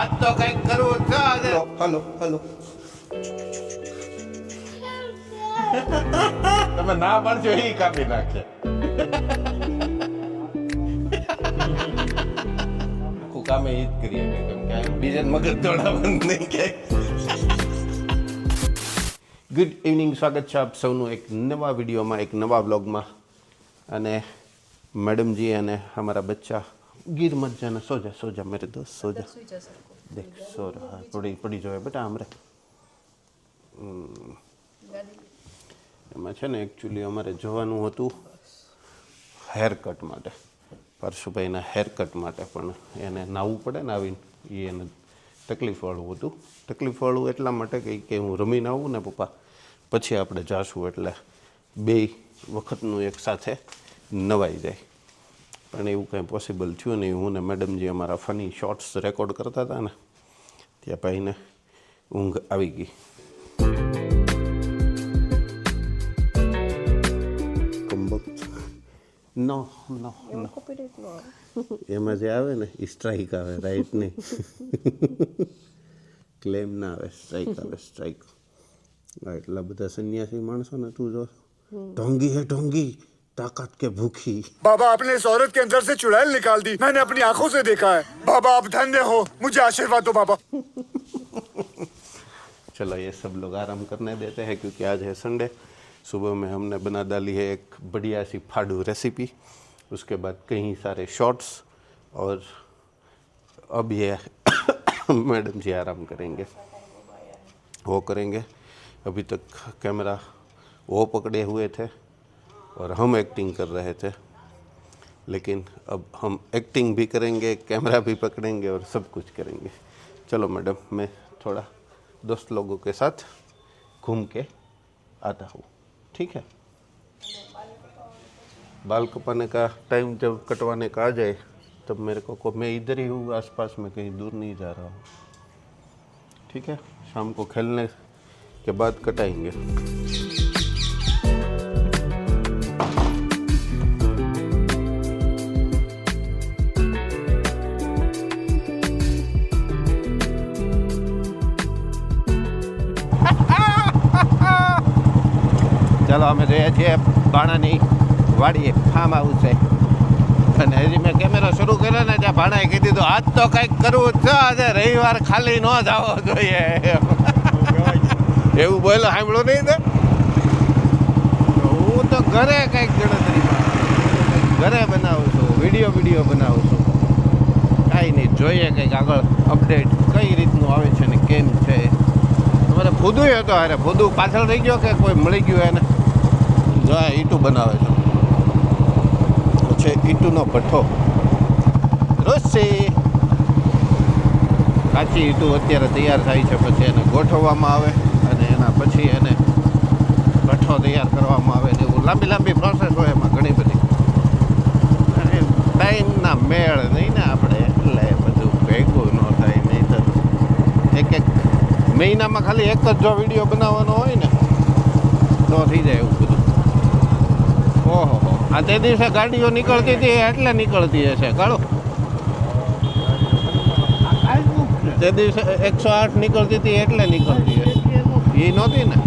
આજ તો કઈક કરવું છે આજે. હલો હલો તમે ના પાડજો એ કાપી નાખે. આખું કામે એ જ કરીએ કેમ કે બીજા મગજ દોડાવવાનું નહીં કે. ગુડ ઇવનિંગ, સ્વાગત છે આપ સૌનું એક નવા વિડીયોમાં, એક નવા વ્લોગમાં. અને મેડમજી અને हमारा बच्चा गिर मत जाना, सो जा सो जा मेरे दोस्त, सो जा. देख सो रहा है, पड़ी जो है बेटा हमरे. એમાં છે ને એકચ્યુઅલી અમારે જવાનું હતું હેરકટ માટે, પરશુભાઈના હેરકટ માટે, પણ એને નાહવું પડે ને આવીને, એ એને તકલીફવાળું હતું. તકલીફવાળું એટલા માટે કે હું રમીને આવું ને પપ્પા, પછી આપણે જાશું, એટલે બે વખતનું એક સાથે નવાઈ જાય. પણ એવું કંઈ પોસિબલ થયું નહીં. હું ને મેડમજી અમારા ફની શોર્ટ્સ રેકોર્ડ કરતા હતા ને, ત્યાં ભાઈને ઊંઘ આવી ગઈ. નો નો નો એમાં જે આવે ને એ સ્ટ્રાઇક આવે, રાઈટ નહીં. ક્લેમ ના આવે, સ્ટ્રાઇક આવે, સ્ટ્રાઇક. એટલા બધા સન્યાસી માણસો ને તું જો, ઢોંગી હે ઢોંગી, ताकत के भूखी. बाबा आपने इस औरत के अंदर से चुड़ैल निकाल दी, मैंने अपनी आंखों से देखा है. बाबा आप धन्य हो, मुझे आशीर्वाद दो बाबा. चलो ये सब लोग आराम करने देते हैं क्योंकि आज है संडे. सुबह में हमने बना डाली है एक बढ़िया सी फाड़ू रेसिपी, उसके बाद कई सारे शॉर्ट्स, और अब ये मैडम जी आराम करेंगे, वो करेंगे. अभी तक कैमरा वो पकड़े हुए थे और हम एक्टिंग कर रहे थे, लेकिन अब हम एक्टिंग भी करेंगे, कैमरा भी पकड़ेंगे और सब कुछ करेंगे. चलो मैडम, मैं थोड़ा दोस्त लोगों के साथ घूम के आता हूँ, ठीक है? बाल कपाने का टाइम जब कटवाने का आ जाए तब मेरे को मैं इधर ही हूँ, आसपास में, कहीं दूर नहीं जा रहा हूँ, ठीक है? शाम को खेलने के बाद कटाएंगे. ચાલો અમે જઈએ છીએ ભાણાની વાડીએ, ફાર્મ હાઉસ છે. અને હજી મેં કેમેરો શરૂ કર્યો ને ત્યાં ભાણાએ કીધું હતું આજ તો કંઈક કરવું જ છે, આજે રવિવાર ખાલી ન જવો જોઈએ. એવું બોલો, સાંભળો નહીં તો. હું તો ઘરે કંઈક ગણતરીમાં ઘરે બનાવું છું, વિડીયો બનાવું છું. કાંઈ નહીં, જોઈએ કંઈક આગળ અપડેટ કઈ રીતનું આવે છે ને કેમ છે. તમારે ફૂદું હતો, અરે ફૂદું પાછળ રહી ગયો કે કોઈ મળી ગયું એને? જો ઈટું બનાવે છે, પછી ઈટુનો ભઠ્ઠો રોસી. કાચી ઈટું અત્યારે તૈયાર થાય છે, પછી એને ગોઠવવામાં આવે અને એના પછી એને ભઠ્ઠો તૈયાર કરવામાં આવે. એવું લાંબી પ્રોસેસ હોય એમાં ઘણી બધી. અને ટાઈમના મેળ નહીં ને આપણે, એટલે બધું ભેગું ન થાય. નહીં તો એક મહિનામાં ખાલી એક જ જો વિડીયો બનાવવાનો હોય ને તો થઈ જાય એવું બધું. ઓહો, આ તે દિવસે ગાડીઓ નીકળતી હતી એટલે નીકળતી હશે કાળો. તે દિવસે 108 નીકળતી હતી એટલે નીકળતી હશે. એ નહોતી ને,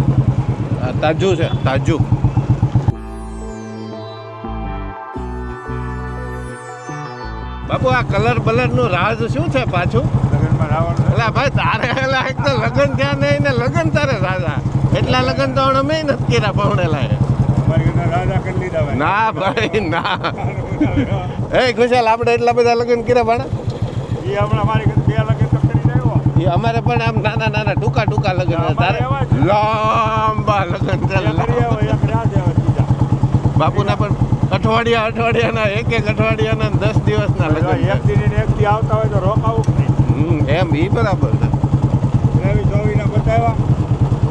આ તાજું છે, તાજું. બાપુ આ કલર બલરનું રાજ શું છે પાછું? એટલે ભાઈ તારે એક તો લગ્ન થયા નહીં ને લગ્ન તારે રાજા. એટલા લગ્ન તો અમે નથી કર્યા પહોણેલા. ના ભાઈ ના. એ ખુશાલ, આપણે એટલા બધા લગ્ન કર્યા ભાણા? એ અમારે પણ આમ નાના ટૂંકા લગ્ન. તારે લાંબા લગ્ન ચાલે. બાપુના પણ અઠવાડિયાના એક અઠવાડિયાના 10 દિવસના લગ્ન. આવતા હોય તો રોકાવું એમ એ બરાબર છે. 24 બતાવ્યા,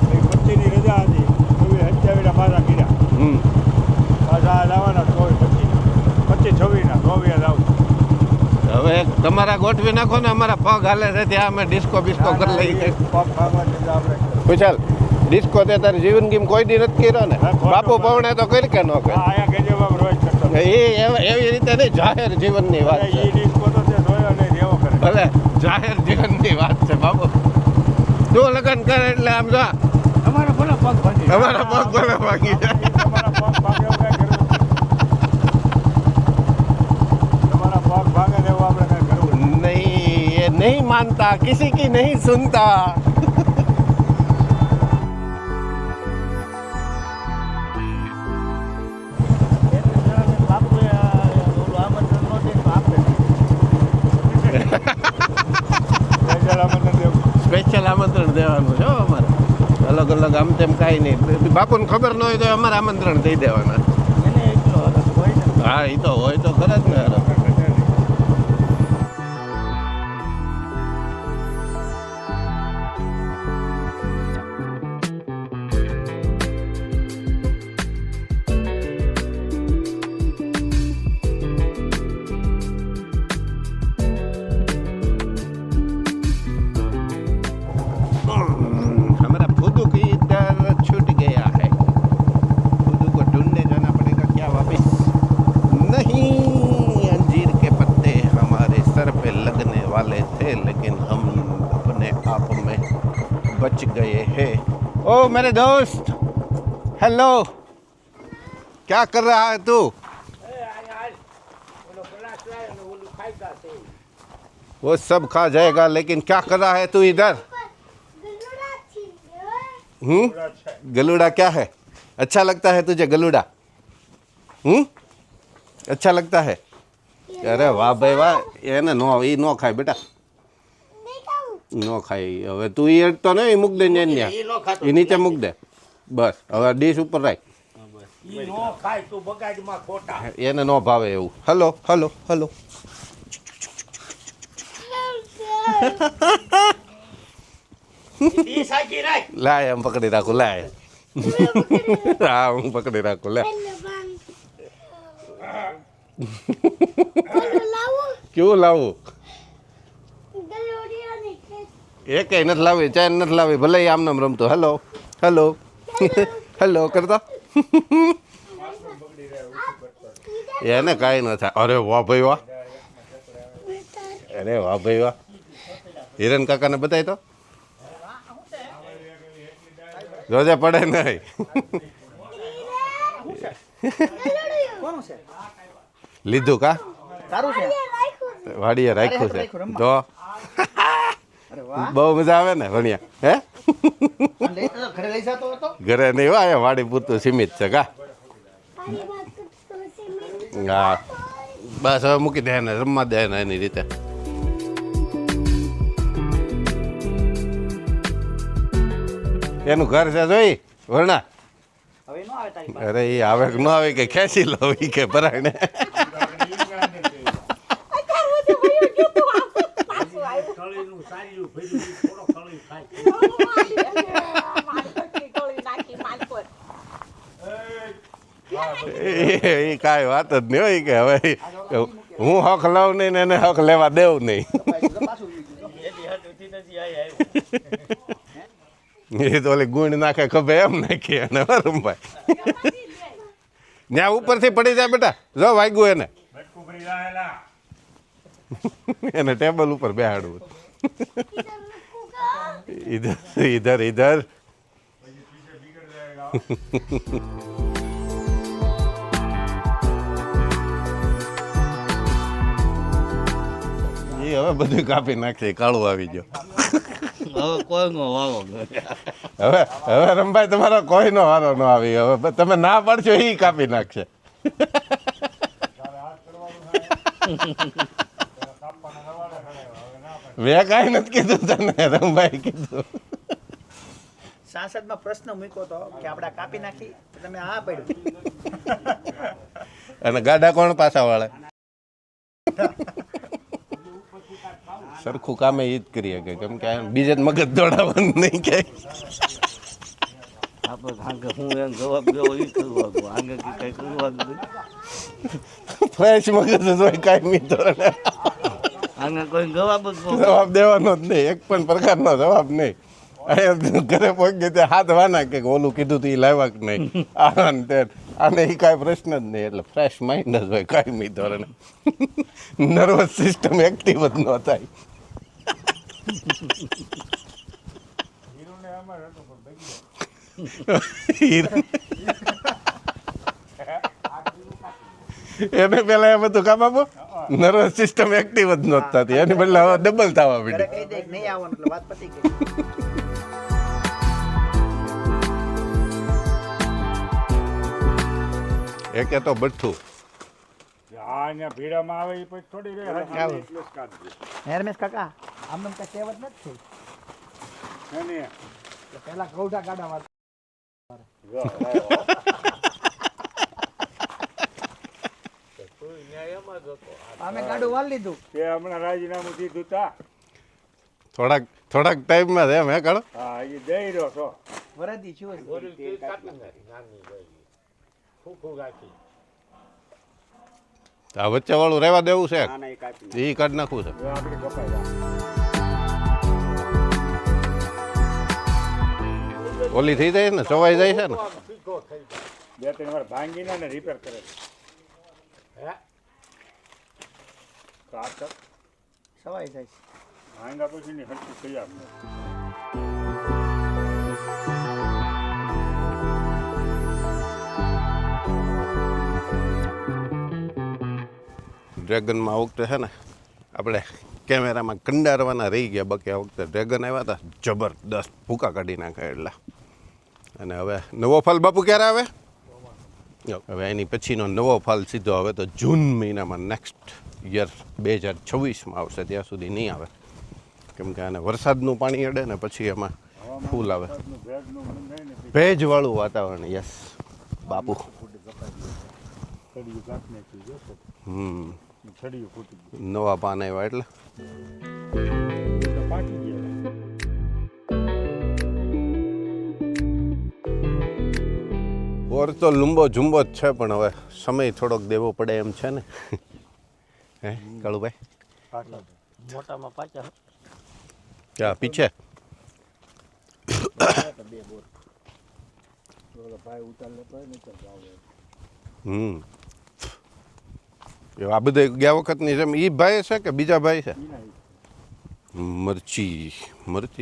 25ની રજા હતી, 27 પાછા કર્યા. પાછા લાવવાના 25-26 લાવું. હવે તમારા ગોઠવી નાખો ને, અમારા પગ હાલે છે ત્યાં અમે ડિસ્કો બિસ્કો કરી લઈએ. પૂછાલ ડિસ્કો તે તારી જીવનગીમ કોઈ દી નથી કર્યો ને? બાપુ પવણે તો કરી કે ન કરે? રોજ કરતો એ એવી રીતે નહીં, જાહેર જીવનની વાત છે. ડિસ્કો તો જોયો નહીં, એવો કરે. ભલે જાહેર જીવનની વાત છે બાબુ. તું લગ્ન કરે એટલે આમ જો અમારા ભલે પગ ભાંગી અમારા પગ ભલે ભાગી જાય. તમારા પગ ભાગે એવું કાંઈ કરવું તમારા પગ ભાગે ને એવું આપણે કાંઈ કરવું नहीं ये नहीं मानता किसी की नहीं सुनता. સ્પેશિયલ આમંત્રણ દેવાનું છે હો અમારે. અલગ અલગ આમ તેમ કાંઈ નહીં. બાપુને ખબર ન હોય તો અમારે આમંત્રણ દઈ દેવાના. હા એ તો હોય તો ખરા જ ને. हमारा फुदू की इधर छूट गया है. फुदू को ढूंढने जाना पड़ेगा क्या वापस. नहीं अंजीर के पत्ते हमारे सर पे लगने वाले थे लेकिन हम अपने आप में बच गए हैं. ओ मेरे दोस्त हेलो क्या कर रहा है तू. वो सब खा जाएगा लेकिन क्या कर रहा है तू इधर. गलूड़ा क्या है. अच्छा लगता है तुझे गलूड़ा. अच्छा लगता है. अरे वाह भाई वाह. એને નો એ નો ખાય બેટા. નો ખાય. હવે તું એ તો નહીં મૂક દે ને એ નીચે મૂક દે બસ. હવે ડીશ ઉપર રાખ. એને નો ભાવે એવું. Hello hello hello. લાય આમ પકડી રાખું લાય. હા હું પકડી રાખું લે. કેવું લાવવું. એ કઈ નથી લાવી ચાય નથી લાવી ભલે આમ નામ રમતો. હલો હલો હલો કરતો. એને કાંઈ ન થાય. અરે વાહ ભાઈ વાહ. અરે વાહ ભાઈ વાહ. હિરન કાકાને બતાય તો રોજે પડે નહીં. લીધું કા વાડીએ રાખ્યું છે તો બહુ મજા આવે ને ભણ્યા. હે ઘરે નહીં હોય વાડી પૂરતું સીમિત છે કા. હા બસ હવે મૂકી દે ને રમવા દે ને એની રીતે. એનું ઘર છે જોઈ વર્ણા. અરે એ આવે કે ન આવે કે ખેંચી લો એ કે પરાણે. એ કાંઈ વાત જ નહીં હોય કે હવે હું હક લઉં નહીં ને એને હક લેવા દેવું નહીં. એ તો ઓલી ગુણ નાખે ખભે એમ નાખી એને વરુણભાઈ. ત્યાં ઉપરથી પડી જાય બેટા. જો વાગ્યું એને. એને ટેબલ ઉપર બેહાડવું. ઇધર ઇધર ઇધર. એ હવે બધું કાપી નાખશે. કાળું આવી ગયો. હવે કોઈનો વારો હવે હવે રમભાઈ તમારો કોઈનો વારો ન આવી. હવે તમે ના પાડશો એ કાપી નાખશે. મેં કાંઈ નથી કીધું તને રમભાઈ કીધું. સાંસદમાં પ્રશ્ન મૂક્યો તો કે આપણે કાપી નાખી તમે આ પડ્યું. અને ગાડા કોણ પાછા વાળે. સરખું કામે એ જ કરીએ કે કેમ કે બીજે જ મગજ દોડાવવાનું નહીં ક્યાંય. આપણે હું એમ જવાબ દેવો એ કરવાનું આગે કઈ કરવાનું નહીં. ફ્રેશ મગજ હોય કાંઈ ધોરણે આગે કોઈ જવાબ જ જવાબ દેવાનો જ નહીં. એક પણ પ્રકારનો જવાબ નહીં. ઘરે પહોંચી તે હાથ વાના કે ઓલું કીધું તો એ લાવ્યા કે નહીં. આ ને તે આને એ કાંઈ પ્રશ્ન જ નહીં, એટલે ફ્રેશ માઇન્ડ જ હોય કાયમી ધોરણે. નર્વસ સિસ્ટમ એક્ટિવ જ ન થાય. હીરોને આમાં હતો પણ ભાઈ એને પેલા એમ હતું કા બાપુ, નર્વસ સિસ્ટમ એક્ટિવ જ નહોતી થતી, એની બદલે હવે ડબલ થવા માંડી. કહી દે કે નહીં આવવાનું એટલે વાત પતી ગઈ. એકે તો બઠ્ઠું આ અહીંયા ભીડામાં આવે એ પછી થોડી રહે હાજી એટલું જ કાઢજે. રમેશ કાકા આમ કઈ કહેવત નથી હે ને? થઈ પેલા કૌઢા ગાડા વાત જો, અમે ગાડું વાળ લીધું. તે હમણાં રાજીનામું દીધું તા. થોડાક ટાઈમમાં એમ હે કાળો. હા એ દઈ રહ્યો છો. વરદી છું આ વચ્ચે વાળું રહેવા દેવું છે, ના એ કાપી એ કાઢી નાખવું છે. જો આપણે કપાઈ જાય. ઓલી થઈ જાય ને, ચવાઈ જાય છે ને. બે ત્રણ વાર ભાંગીને ને રિપેર કરે. કાતર સવાઈ જાય છે. ભાંગા પછી ની હરખી તૈયાર નથી. ડ્રેગનમાં આ વખતે છે ને આપણે કેમેરામાં કંડારવાના રહી ગયા, બાકી આ વખતે ડ્રેગન આવ્યા હતા જબરદસ્ત ભૂકા કાઢી નાખ્યા એટલા. અને હવે નવો ફાલ બાપુ ક્યારે આવે? હવે એની પછીનો નવો ફાલ સીધો હવે તો જૂન મહિનામાં નેક્સ્ટ યર 2026માં આવશે, ત્યાં સુધી નહીં આવે, કેમ કે આને વરસાદનું પાણી અડે ને પછી એમાં ફૂલ આવે. ભેજવાળું વાતાવરણ. યસ બાપુ. છડિયું કાપ નાખ્યું જો તો. છડિયું ફૂટી ગયું. નવા પાન આવ્યા એટલે તો પાકી ગયા. ઓર તો લુંબો ઝુંબો જ છે, પણ હવે સમય થોડોક દેવો પડે એમ છે ને. હે કાળુભાઈ? પાછા મોટામાં પાછા ક્યાં પીછે? બે બોર ભાઈ ઉતાર લેતો હોય ને તો આવે. આ બધા ગયા વખતની જેમ ઈ ભાઈ છે કે બીજા ભાઈ છે? મરચી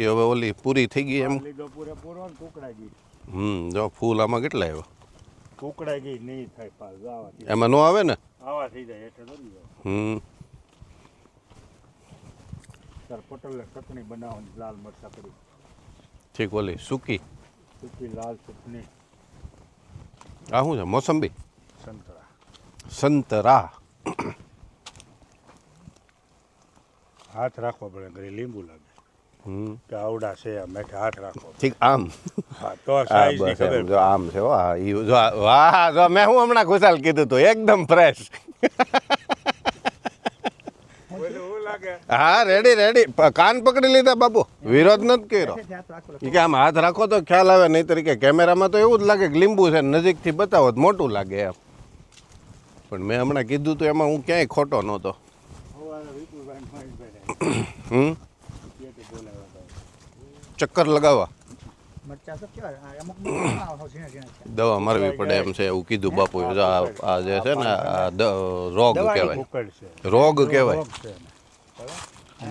હવે ઓલી પૂરી થઈ ગઈ એમ. લીધો પૂરેપૂરો ને કુકડાઈ ગઈ. જો ફૂલ આમાં કેટલા આવ્યો? કુકડાઈ ગઈ નહીં થાય પાસ આવા એમાં નો આવે ને? આવા થઈ જાય એટલે નથી જાય. તાર પટોલે ચટણી બનાવવાની લાલ મરચા કરી. ઠીક. ઓલી સૂકી સૂકી લાલ ચટણી. આ શું છે? મોસંબી? સંતરા. સંતરા. હાથ રાખવો પડે ઘરે લીંબુ લાગે કે આવડા છે આ મેઠે હાથ રાખવો. ઠીક. આમ હા તો હા સાઈઝ ની બસ એમ. ખબર. જો આમ છે હો. હા ઈ જો વાહ, જો મેં હું હમણાં ખુશાલ કીધું તું એકદમ ફ્રેશ. એવું લાગે. હા રેડી. કાન પકડી લીધા બાપુ, વિરોધ નથી કર્યો. ઈ કે આમ હાથ રાખો તો ખ્યાલ આવે, નહીં તરીકે કેમેરામાં તો એવું જ લાગે કે લીંબુ છે, નજીકથી બતાવો તો મોટું લાગે એમ. પણ મેં હમણાં કીધું તો એમાં હું ક્યાંય ખોટો નહોતો. ચક્કર લગાવવા મરચા તો કેવા અમુક ઝીણા ઝીણા છે. દવા મારવી પડે એમ છે એવું કીધું બાપુ. આ જે છે ને આ રોગ કહેવાય, ઉકળ છે. રોગ કહેવાય. રોગ છે એને.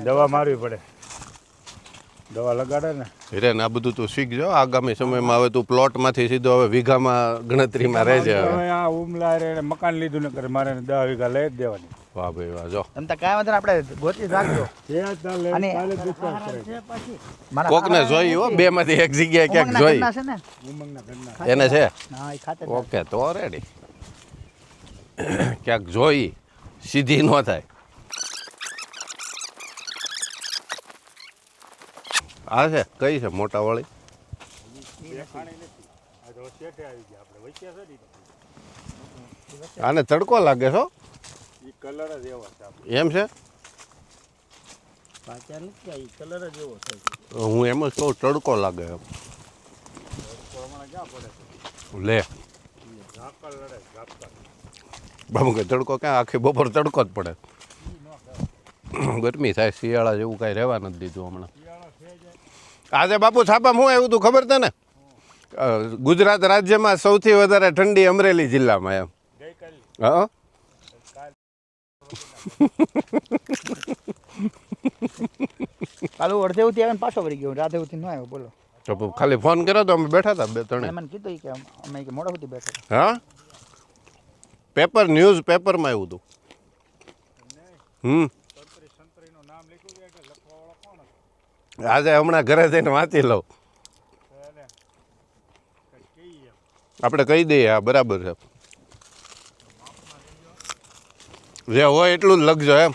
દવા મારવી પડે. દવા લગાડે ને. હિરેન આ બધું તું શીખજો. આગામી સમયમાં હવે તું પ્લોટમાંથી સીધો હવે વીઘામાં ગણતરીમાં રહેજે. હવે આ ઉમલા રે મકાન લીધું ને કરે મારે 10 વીઘા લઈ જ દેવાની. વાહ ભાઈ વાહ. જો એમ તો કાંઈ વાંધો નહીં, આપણે ગોતી રાખજો. અને કોકને જોઈ હો, બે માંથી એક જગ્યાએ ક્યાંક જોઈ છે ને ઉમંગના ઘરના. એને છે. હા એ ખાતે ઓકે તો રેડી. ક્યાંક જોઈ સીધી ન થાય. આ છે કઈ છે મોટા વાળી? આને તડકો લાગે છો કલર જ એવો છે. એમ છે? પાછા નથી કલર જ એવો થાય. હું એમ જ કહું તડકો લાગે એમ. હમણાં ક્યાં પડે છે? લે ઝાકળ લડે ઝાકળ. બાબુ કે તડકો ક્યાં, આખી બપોર તડકો જ પડે. ગરમી થાય, શિયાળા જેવું કાંઈ રહેવા નથી દીધું હમણાં. આજે બાપુ છાપામાં શું આવ્યું તું ખબર તને? ગુજરાત રાજ્યમાં સૌથી વધારે ઠંડી અમરેલી જિલ્લામાં એમ હા કાલું અડધે ઉથી આવે ને પાછો વળી ગયો રાધે ઉથી ન આવ્યો બોલો તો ખાલી ફોન કર્યો તો અમે બેઠા હતા 2-3 મને કીધું કે અમે કે મોડા સુધી બેઠા હા પેપર ન્યૂઝ પેપરમાં આવ્યું હતું આજે હમણાં ઘરે જઈને વાંચી લઉં આપણે કહી દઈએ હા બરાબર છે જે હોય એટલું જ લખજો એમ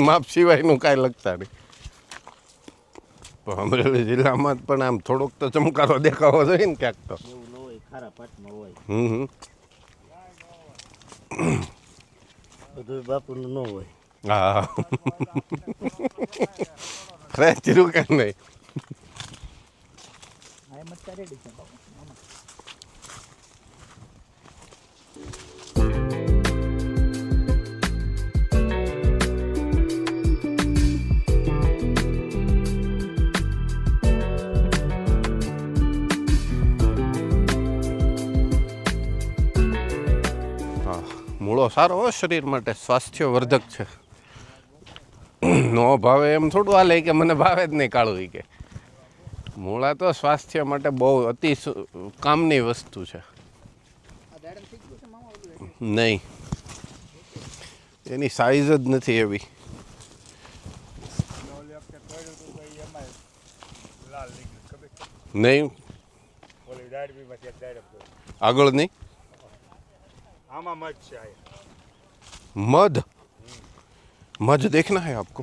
માપ સિવાયનું કાંઈ લખતા નહીં પણ અમરેલી જિલ્લામાં પણ આમ થોડોક તો ચમકારો દેખાવો જોઈએ ને ક્યાંક તો બધું બાપુનું ન હોય હા ફ્રેશ જીરું કે નહીં હા એમ જ રેડી છે મૂળો સારો હોય શરીર માટે સ્વાસ્થ્યવર્ધક છે નો ભાવે એમ થોડું હાલે કે મને ભાવે જ નહીં કાળું કે મૂળા તો સ્વાસ્થ્ય માટે બહુ અતિ કામની વસ્તુ છે નહીં એની સાઈઝ જ નથી એવી નહીં આગળ નહીં આમાં મધ છે मध मध देखना है आपको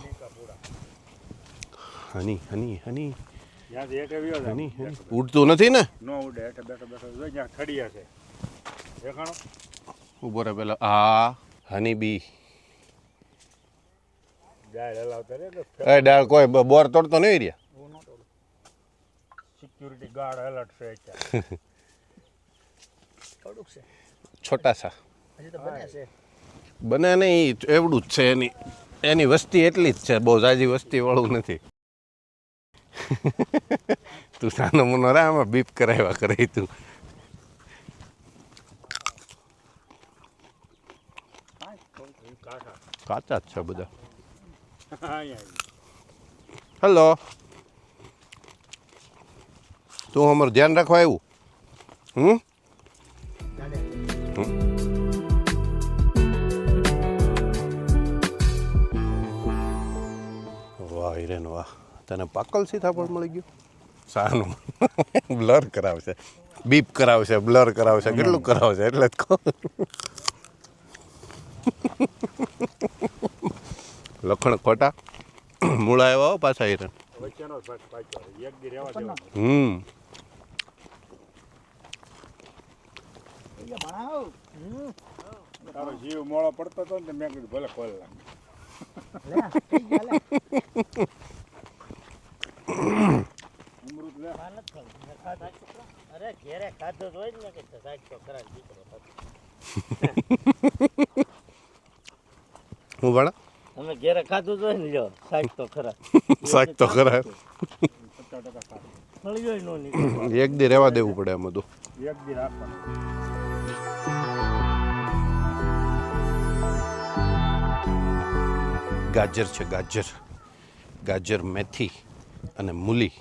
हनी हनी हनी ત્યાંથી હેઠે વ્યો જાય हनी हनी ઉડતું નથી ને નો ઉડે હેઠે બેઠો બેઠો જોઈ ત્યાં ખડીયા છે દેખાણો ઉભો રહે પેલા આ હની બી ડાળ હલાવતા રે એ ડાળ કોઈ બોર તોડતો નહીં રહ્યા સિક્યુરિટી ગાર્ડ એલર્ટ છે અત્યારે થોડુંક છે છોટા સા હજી તો બને છે બને નહીં એવડું જ છે એની વસ્તી એટલી જ છે બહુ જાજી વસ્તી વાળું નથી તું સાનો મુનો રા આમાં બીપ કરાવ્યા કરે તું કાચા જ છે બધા હેલો તું અમારું ધ્યાન રાખવા આવ્યું વાહ હિરેન વાહ તને પાકલ સીતાફળ મળી ગયું સાનું બ્લર કરાવશે બીપ કરાવશે બ્લર કરાવશે કેટલું કરાવશે એટલે જ કહું લખણ ખોટા મૂળા આવ્યા પાછા હિરેન વચ્ચેનો ભાગ પાછો એક દી રહેવા દેવાનો તારો જીવ મોળો પડતો હતો ને મેં કીધું ભલે ખોલ નાખ અમૃત લે અરે ઘેરે ખાધો જ હોય ને કે સાહેબ તો ખરા દીકરો હું ભણા તમે ઘેરે ખાધું જ હોય ને લ્યો સાહેબ તો ખરા શાક તો ખરા 50% ફળિયો નો નીકળે એક દી રહેવા દેવું પડે આમ બધું એક દી રાખવાનું ગાજર છે ગાજર ગાજર મેથી અને મૂલી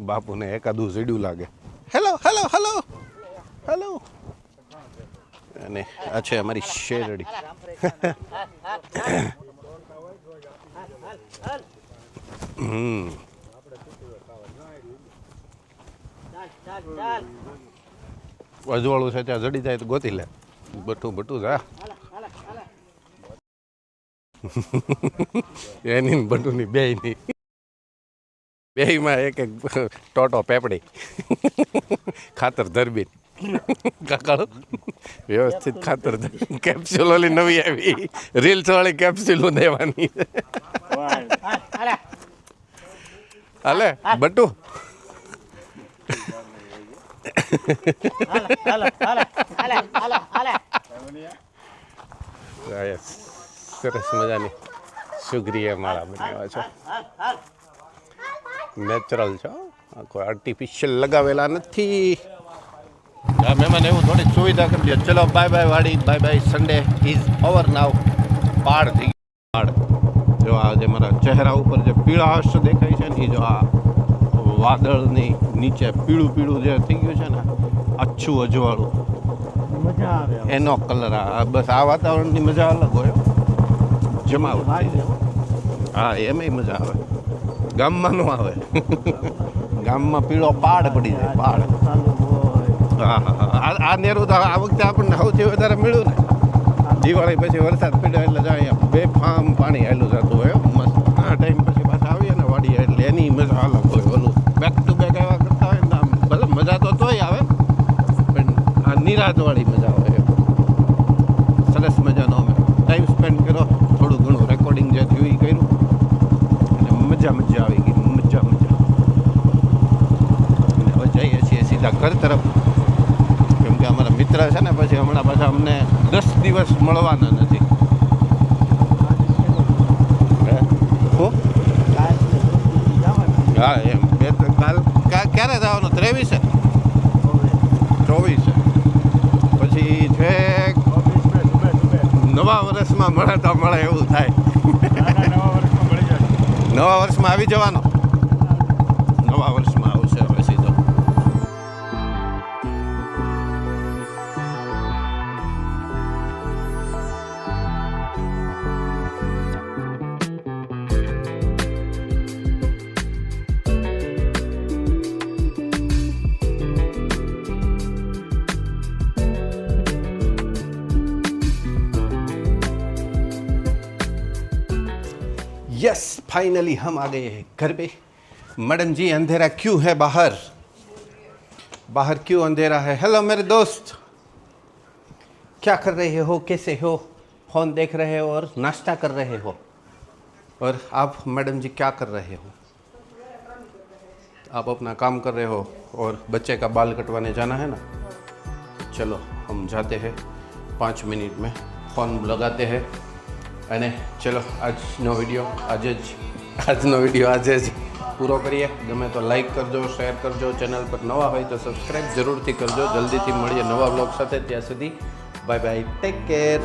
બાપુને એકાદું ઝીડ્યું લાગે હેલો હેલો હેલો હેલો અને આ છે અમારી શેરડી અજવાળું છે ત્યાં જડી જાય તો ગોતી લે બટું બટું જા એની બટુની બેયની બેયમાં એક એક ટોટો પેપડી ખાતર ધરબી કાકાળો વ્યવસ્થિત ખાતર કેપ્સ્યુલ ઓલી નવી આવી રીલ્સ વાળી કેપ્સ્યુલ દેવાની હાલે બટુ સરસ મજાની સુગરીએ માળા બનાવ્યા છે. નેચરલ છે, કોઈ આર્ટિફિશિયલ લગાવેલા નથી. આ મહેમાન એવું થોડીક સુવિધા કરી દે. ચલો બાય બાય વાડી, bye bye Sunday is over now. પાડ થઈ ગયું પાડ. જો આ જે મારા ચહેરા ઉપર જે પીળાશ દેખાય છે ને, એ જો આ વાદળની નીચે પીળું પીળું જે થઈ ગયું છે ને, આછું અજવાળું, મજા આવે એનો કલર. આ બસ આ વાતાવરણની મજા અલગ હોય. જમાવટ થઈ જાય. હા, એમાંય મજા આવે. ગામમાં ન આવે. ગામમાં પીળો પાડ પડી જાય, પાડ. ચાલુ હોય. હા હા હા. આ નેરું તો આ વખતે આપણને સૌથી વધારે મળ્યું ને. દિવાળી પછી વરસાદ પડ્યો એટલે જાય બે ફામ પાણી આવેલું જતું હોય મસ્ત. આ ટાઈમ પછી પાછા આવીએ ને વાડીએ એટલે એની મજા અલગ હોય. ઓલું બેક ટુ બેક એવા કરતા હોય ને, આમ ભલે મજા તો તોય આવે, પણ આ નિરાંતવાળી મજા હોય. સરસ મજાનો અમે ટાઈમ સ્પેન્ડ કર્યો. થોડું ઘણું રેકોર્ડિંગ જે થયું એ કર્યું અને મજા આવી ગઈ. મજા અને હવે જઈએ છીએ સીધા ઘર તરફ, કેમ કે અમારા મિત્ર છે ને પછી હમણાં પાછા અમને 10 દિવસ મળવાના નથી. હા એમ કાલ ક્યારે જવાનું? 23 24 પછી છે નવા વર્ષમાં મળે તો મળે એવું થાય. નવા વર્ષમાં આવી જવાનો. નવા વર્ષમાં આવશે હવે સીધો. यस, फाइनली हम आ गए हैं घर पे. मैडम जी अंधेरा क्यों है बाहर? बाहर क्यों अंधेरा है? हेलो मेरे दोस्त, क्या कर रहे हो? कैसे हो? फ़ोन देख रहे हो और नाश्ता कर रहे हो. और आप मैडम जी क्या कर रहे हो? आप अपना काम कर रहे हो और बच्चे का बाल कटवाने जाना है ना. चलो हम जाते हैं 5 मिनट में. फ़ोन लगाते हैं અને ચલો આજનો વિડીયો આજે જ પૂરો કરીએ. ગમે તો લાઈક કરજો, શેર કરજો. ચેનલ પર નવા હોય તો સબસ્ક્રાઈબ જરૂરથી કરજો. જલ્દીથી મળીએ નવા બ્લોગ સાથે. ત્યાં સુધી બાય બાય, ટેક કેર.